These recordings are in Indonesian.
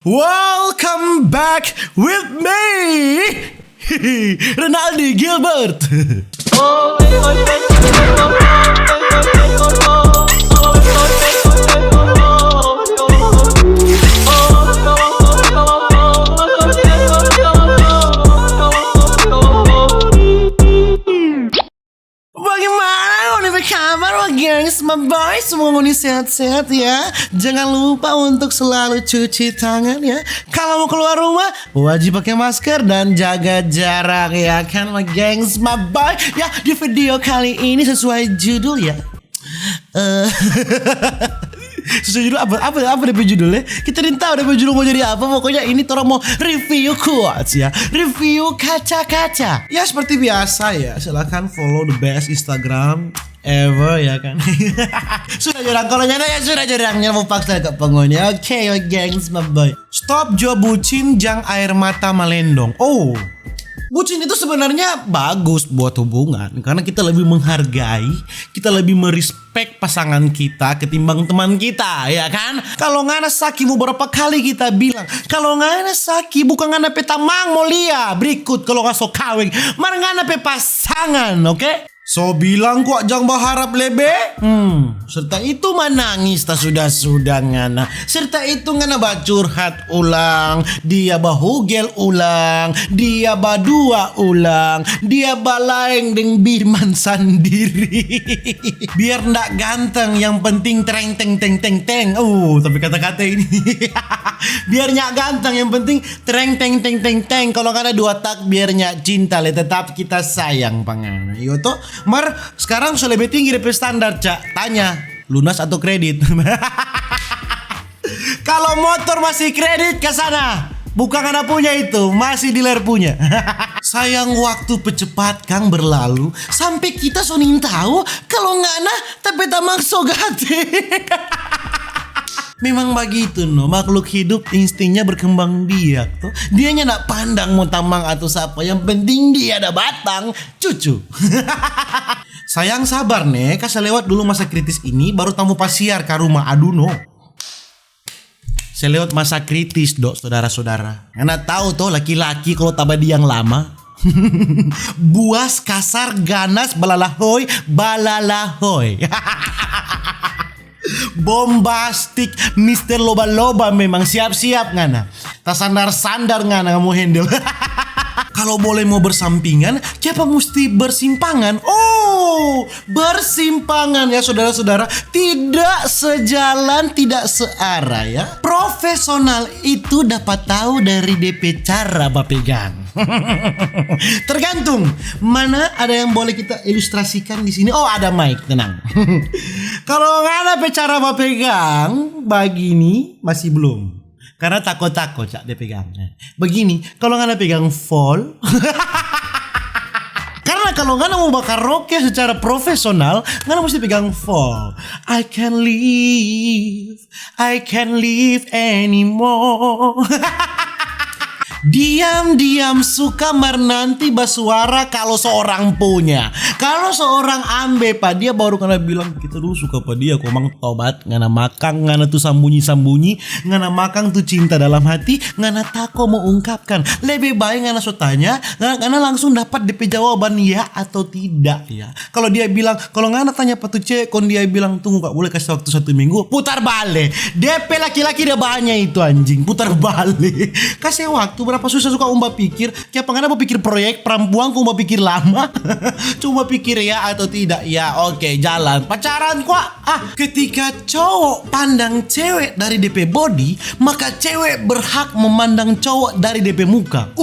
Welcome back with me, Renaldi Gilbert. Kabar gengs, my boys, semua ngoni sehat-sehat ya. Jangan lupa untuk selalu cuci tangan ya. Kalau mau keluar rumah wajib pakai masker dan jaga jarak ya kan, my gengs, my boy. Ya, di video kali ini sesuai judul ya. Sesuai judul apa DP judulnya? Kita tidak tahu DP judul mau jadi apa. Pokoknya ini orang mau review quotes ya, review kaca-kaca. Ya seperti biasa ya, silahkan follow the best Instagram ever ya kan. Sudah jarang kalau nyana ya, sudah jarangnya mau paksa ke pengonya. Oke, gengs, my boy. Stop jo bucin jang air mata melendong. Oh, bucin itu sebenarnya bagus buat hubungan karena kita lebih menghargai, kita lebih merespek pasangan kita ketimbang teman kita, ya kan? Kalau ngana saki beberapa kali kita bilang, kalau ngana saki bukan ngana pe tamang molia berikut kalau nggak so kawin, mar ngana pe pasangan, oke? So bilang kok jangan berharap lebe. Serta itu menangis tak sudah ngana. Serta itu ngana bacurhat ulang, dia bahugel ulang, dia badua ulang, dia balaeng deng birman sendiri. Biar ndak ganteng, yang penting tereng teng teng teng teng. Tapi kata-kata ini. Biar nyak ganteng, yang penting tereng teng teng teng teng. Kalau ngana dua tak biar nyak cinta le, tetap kita sayang pangana. Yo toh. Mar sekarang sudah lebih tinggi dari standar, Cak. Tanya, lunas atau kredit? Kalau motor masih kredit ke sana, bukan Anda punya itu, masih dealer punya. Sayang waktu pecepat Kang berlalu, sampai kita sonin tahu kalau ngana tapi tamang sogate. Memang begitu no, makhluk hidup instingnya berkembang biak tuh. Dianya nak pandang mau tamang atau siapa, yang penting dia ada batang cucu. Sayang sabar nih, kasih lewat dulu masa kritis ini, baru tamu pasiar ke rumah aduno. Saya lewat masa kritis dok, saudara-saudara. Karena tahu tuh laki-laki kalau tabadi yang lama. Buas, kasar, ganas, balalahoy, balalahoy. Bombastik, Mister Loba-loba memang siap-siap ngana. Tak sandar-sandar ngana kamu handle. Kalau boleh mau bersampingan, siapa mesti bersimpangan? Oh, bersimpangan ya saudara-saudara. Tidak sejalan, tidak searah ya. Profesional itu dapat tahu dari DP cara berpegang. Tergantung mana ada yang boleh kita ilustrasikan di sini. Oh, ada mic, tenang. Kalau nggak ada cara berpegang, begini masih belum. Karena takut-takut Cak dia pegangnya. Begini, kalau nggak ada pegang fall. Karena kalau nggak mau bakar roknya secara profesional, nggak mesti pegang fall. I can't live anymore. Diam-diam suka nanti basuara kalau seorang punya. Kalau seorang ambe pak, dia baru kena bilang kita dulu suka pak dia, komang tobat ngana makang, ngana tuh sambunyi ngana makang tuh cinta dalam hati, ngana tako mau ungkapkan. Lebih baik ngana so tanya, ngana langsung dapat DP jawaban ya atau tidak ya. Kalau dia bilang, kalau ngana tanya pak tuh cek, kon dia bilang tunggu kak boleh kasih waktu 1 minggu, putar balik. DP laki-laki dia banyak itu anjing, putar balik. Kasih waktu. Berapa susah suka umba pikir, kayak pengen mau pikir proyek perempuan, umba pikir lama. Coba pikir ya atau tidak. Ya oke, jalan pacaran kok. Ketika cowok pandang cewek dari DP body, maka cewek berhak memandang cowok dari DP muka.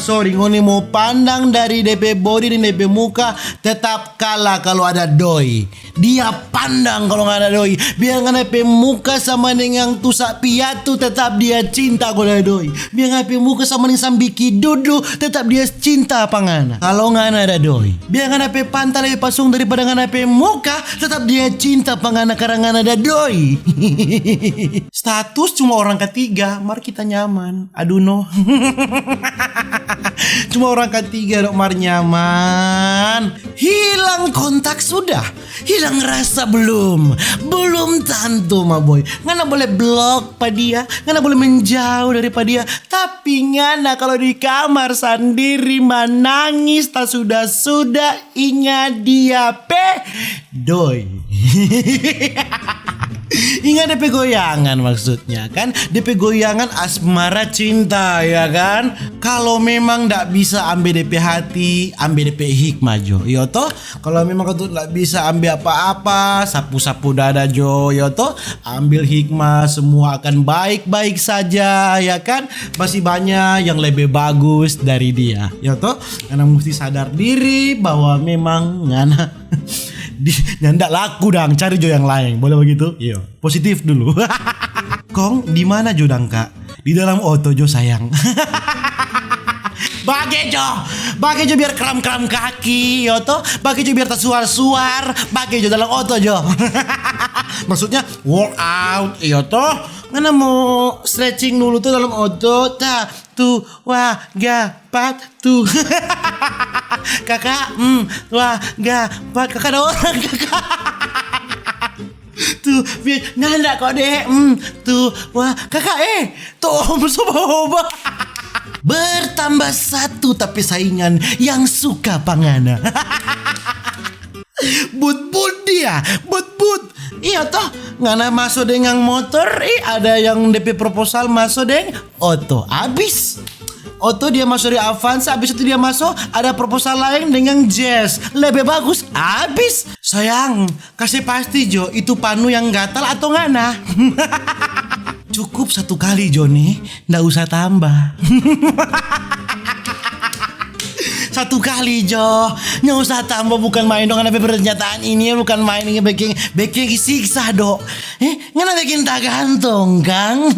Sorry, ngoni mau pandang dari DP body dan DP muka, tetap kalah kalau ada doi. Dia pandang kalau nggak ada doi. Biar nggak DP muka sama dengan tusak piatu, tetap dia cinta kalau ada doi. Biar nggak muka sama nih sambiki dudu, tetap dia cinta pangana. Kalau ngana ada doi, biar ngana pe pantai lebih pasung daripada ngana pe muka, tetap dia cinta pangana karena ngana ada doi. Status cuma orang ketiga, mari kita nyaman. Aduh no. Cuma orang ketiga dok mar nyaman. Hilang kontak sudah, hilang rasa belum tentu ma boy. Ngana boleh blok pa dia, ngana boleh menjauh daripada dia. Tapi ngana kalau di kamar sendiri menangis tak sudah ingat dia doi. Ingat DP goyangan maksudnya kan, DP goyangan asmara cinta ya kan. Kalau memang ndak bisa ambil DP hati, ambil DP hikmah jo yo toh. Kalau memang kau ndak bisa ambil apa-apa, sapu-sapu dada jo yo toh, ambil hikmah, semua akan baik-baik saja ya kan. Masih banyak yang lebih bagus dari dia yo toh. Karena mesti sadar diri bahwa memang ngana nyandak laku dang, cari jo yang lain. Boleh begitu? Iya. Positif dulu. Kong di mana jo dang kak? Di dalam oto jo sayang. Bage jo biar kram kaki, yo toh. Bage jo biar tak suar. Bage jo dalam oto jo. Maksudnya workout, yo toh. Mana mau stretching dulu tuh dalam oto. Tuh, wah, gapat tuh. Kakak, wah, gapat. Kakak ada orang, kakak. Tuh, nanda kok deh. Tuh, wah, kakak tuh om soba. Bertambah satu tapi saingan yang suka pangana. But dia, but. Iya toh, ngana masuk dengan motor, ada yang DP proposal masuk dengan oto. Abis Oto dia masuk di Avanza, habis itu dia masuk ada proposal lain dengan Jazz. Lebih bagus, habis. Sayang, kasih pasti Jo, itu panu yang gatal atau ngana? Cukup satu kali Joni, nggak usah tambah. Satu kali Jo, nggak usah tambah, bukan main dong. Karena pernyataan ini bukan main, ini baking siksa dok. Ngana bikin tak gantung Kang.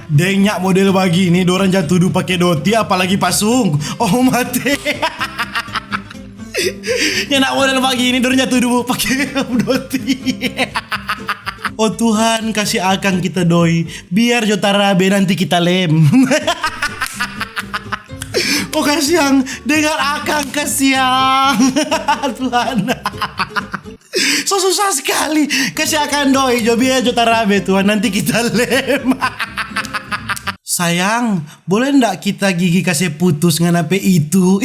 Denyak model begini, dorang jatuh dulu pakai doti, apalagi pasung. Oh mati. Nggak model begini, dorang jatuh dulu pakai doti. Oh Tuhan, kasih akang kita doi, biar Jotarabe nanti kita lem. Oh kasihan, dengar akang kasihan. Tuhan. So susah sekali. Kasih akan doi, biar Jotarabe Tuhan, nanti kita lem. Sayang, boleh ndak kita gigi kasih putus nganape itu?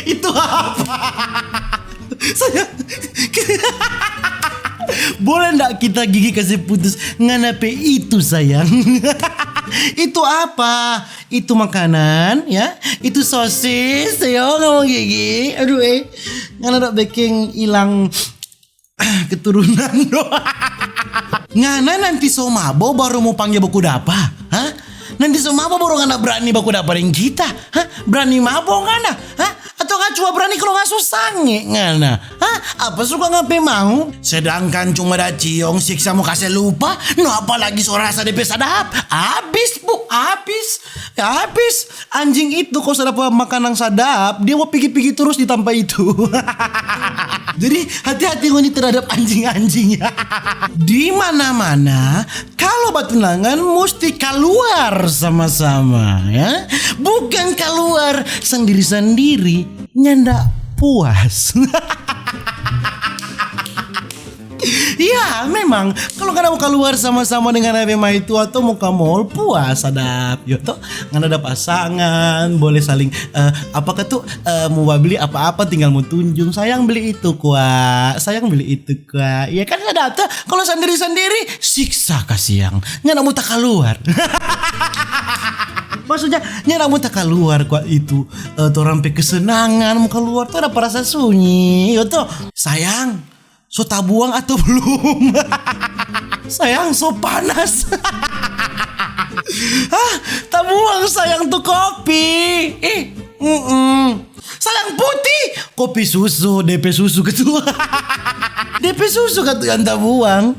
Itu apa? Sayang. Boleh ndak kita gigi kasih putus nganape itu sayang? Itu apa? Itu makanan ya? Itu sosis yo ngomong gigi. Aduh ngana ndak baking hilang keturunan doang. Ngana nanti somabo baru mau panggil baku dapa? Hah? Nanti somabo baru ngana berani baku dapa dengan kita? Hah? Berani mabo ngana? Hah? Atau gak cuma berani kalau gak sange ngana? Hah? Apa suka ngapain mau? Sedangkan cuma ada ciong siksa mau kasih lupa. No apalagi suara rasa DP sadap. Habis bu, habis. Anjing itu kalau sadap makanan sadap, dia mau pigi-pigi terus di tanpa itu. Jadi hati-hati nih terhadap anjing-anjing ya. Di mana-mana kalau batunangan mesti keluar sama-sama ya. Bukan keluar sendiri-sendiri, nyanda puas. Ya memang kalau kena mau keluar sama-sama dengan Abema itu atau mau ke mall puas sadap yo toh ngan ada pasangan boleh saling apakah tuh mau beli apa-apa tinggal mau tunjung sayang beli itu kuat sayang beli itu kuat ya kan ada tuh kalau sendiri-sendiri siksa kasihan ngan mau tak keluar. Maksudnya nyara mau tak keluar kuat itu orang pe kesenangan mau keluar tuh ada perasaan sunyi yo toh sayang so tabuang atau belum? Sayang so panas. Hah, tabuang sayang tuh kopi. Sayang putih. Kopi susu, DP susu ketua. DP susu katu yang tabuang.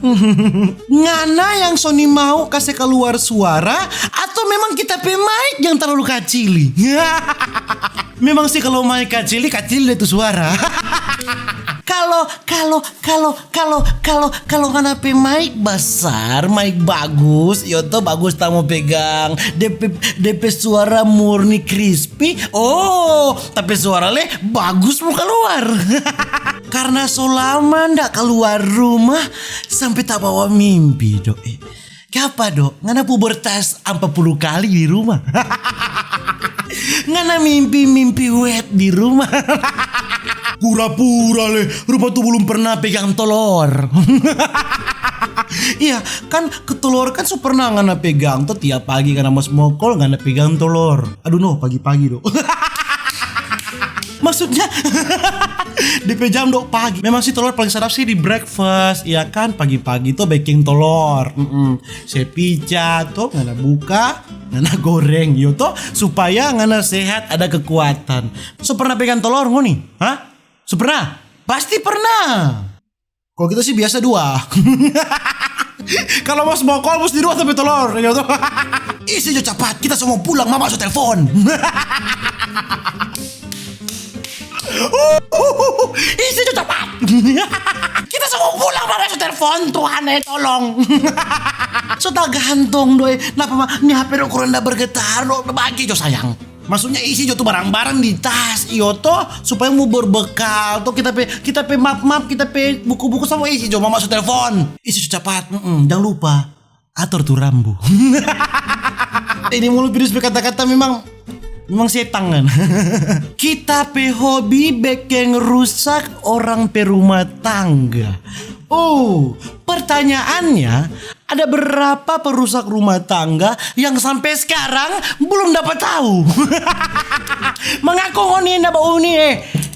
Ngana yang Sony mau kasih keluar suara atau memang kita pe mic yang terlalu kacili? Memang sih kalau mic kacili itu suara. kalau ngana pe mic besar, mic bagus, yoto bagus tamu pegang. DP suara murni crispy. Oh, tapi suara le bagus mau keluar. Karena so lama ndak keluar rumah sampai tak bawa mimpi, Dok. Kapa, Dok? Ngana pubertas 40 kali di rumah. Ngana mimpi wet di rumah. Pura-pura le, rumah tuh belum pernah pegang telur. Iya, kan ketulur kan so pernah ngana pegang tuh tiap pagi karena mas mokol ngana pegang telur. Aduh no, pagi-pagi, Dok. Maksudnya DP jam 2 pagi. Memang sih telur paling sedap sih di breakfast, ya kan? Pagi-pagi tuh baking telur. Saya pica tuh ngana buka, ngana goreng yo tuh supaya ngana sehat, ada kekuatan. So pernah pegang telur ngoni? Hah? So pernah? Pasti pernah. Kalau kita sih biasa 2. Kalau mau smokol mesti 2 tapi telur yo tuh. Isi jo cepat, kita semua pulang, mama so telepon. Isi itu cepat. Kita semua pulang mama so telepon, Tuhan tolong. So tak gantung doi. Napa mah ni HP ukuran dah bergetar do bagi jo sayang. Maksudnya isi jo tuh barang-barang di tas iyo toh supaya mau berbekal tuh kita pe map kita pe buku-buku sama isi jo mama so telepon. Isi cepat. Jangan lupa atur tuh rambu. Ini mulut virus berkata-kata memang setan kan. Kita pe hobi bikin rusak orang pe rumah tangga. Oh, pertanyaannya ada berapa perusak rumah tangga yang sampai sekarang belum dapat tahu? Mengaku ngoni ndak uni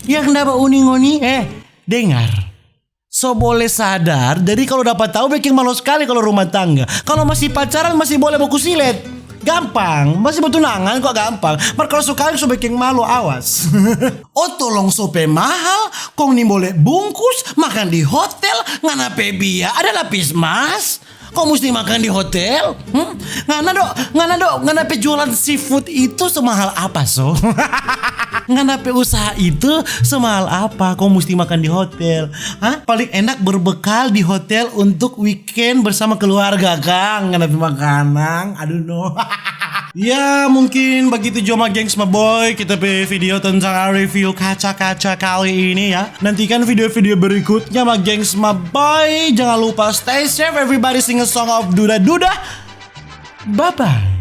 yang ndak uni dengar. So boleh sadar, jadi kalau dapat tahu bikin malu sekali kalau rumah tangga. Kalau masih pacaran masih boleh buku silet. Gampang, masih bertunangan kok gampang. Mar kalau sekali so bikin malu, awas. Oh tolong sope mahal, kong ni boleh bungkus, makan di hotel, ngana pebia, ada lapis mas. Kok mesti makan di hotel? Ngana pe jualan seafood itu semahal apa so? Ngana pe usaha itu semahal apa? Kok mesti makan di hotel? Hah? Paling enak berbekal di hotel untuk weekend bersama keluarga, Kang. Ngana pe makanan, aduh no. Ya mungkin begitu Joma Gengs my boy, kita pe video tentang review kaca-kaca kali ini ya. Nantikan video-video berikutnya my gengs my boy. Jangan lupa stay safe everybody, sing a song of Duda Duda. Bye bye.